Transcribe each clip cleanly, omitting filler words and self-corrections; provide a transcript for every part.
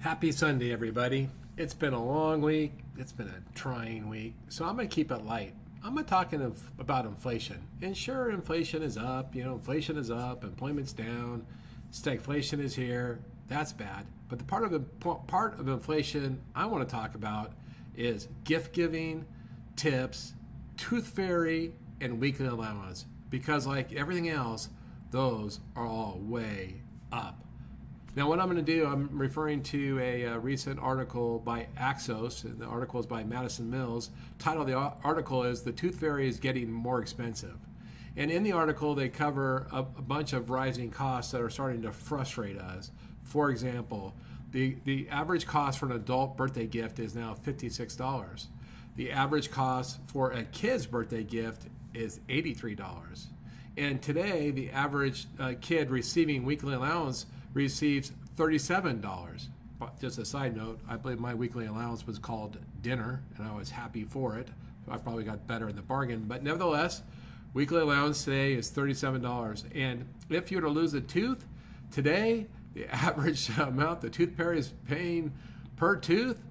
Happy Sunday, everybody. It's been a long week. It's been a trying week. So I'm going to keep it light. I'm going to talk about inflation. And sure, inflation is up. Inflation is up. Employment's down. Stagflation is here. That's bad. But the part of inflation I want to talk about is gift giving, tips, tooth fairy, and weekly allowance. Because like everything else, those are all way up. Now, what I'm going to do, I'm referring to a recent article by Axios, and the article is by Madison. The title of the article is "The Tooth Fairy is Getting More Expensive." And in the article, they cover a bunch of rising costs that are starting to frustrate us. For example, the average cost for an adult birthday gift is now $56. The average cost for a kid's birthday gift is $83. And today, the average kid receiving weekly allowance receives $37. But just a side note, I believe my weekly allowance was called dinner, and I was happy for it. I probably got better in the bargain. But nevertheless, weekly allowance today is $37. And if you were to lose a tooth, today, the average amount the tooth fairy is paying per tooth,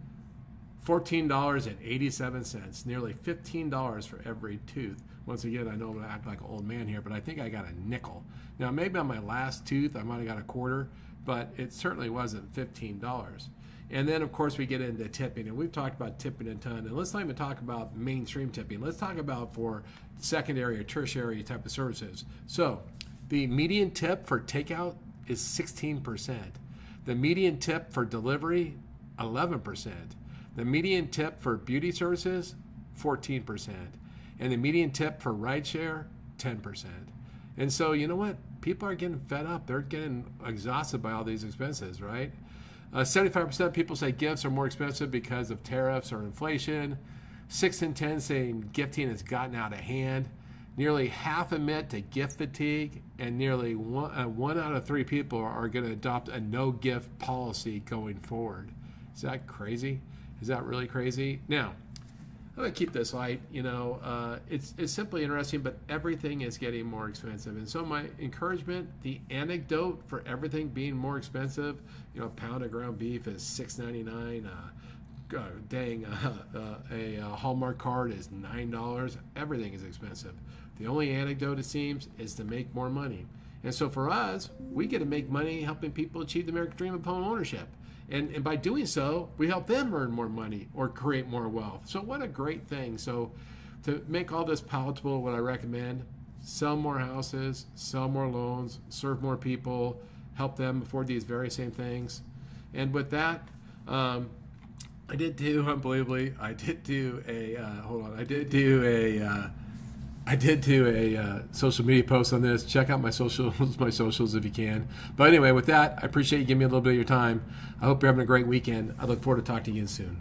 $14.87, nearly $15 for every tooth. Once again, I know I'm going to act like an old man here, but I think I got a nickel. Now, maybe on my last tooth, I might have got a quarter, but it certainly wasn't $15. And then, of course, we get into tipping, and we've talked about tipping a ton. And let's not even talk about mainstream tipping. Let's talk about for secondary or tertiary type of services. So the median tip for takeout is 16%. The median tip for delivery, 11%. The median tip for beauty services, 14%. And the median tip for rideshare, 10%. And so, you know what? People are getting fed up. They're getting exhausted by all these expenses, right? 75% of people say gifts are more expensive because of tariffs or inflation. 6 in 10 saying gifting has gotten out of hand. Nearly half admit to gift fatigue, and nearly one out of 3 people are going to adopt a no-gift policy going forward. Is that crazy? Is that really crazy? Now, I'm going to keep this light. It's simply interesting, but everything is getting more expensive. And so my encouragement, the anecdote for everything being more expensive, a pound of ground beef is $6.99. A Hallmark card is $9. Everything is expensive. The only anecdote, it seems, is to make more money. And so for us, we get to make money helping people achieve the American dream of home ownership. And by doing so, we help them earn more money or create more wealth. So what a great thing. So to make all this palatable, what I recommend, sell more houses, sell more loans, serve more people, help them afford these very same things. And with that, I did do a social media post on this. Check out my socials if you can. But anyway, with that, I appreciate you giving me a little bit of your time. I hope you're having a great weekend. I look forward to talking to you again soon.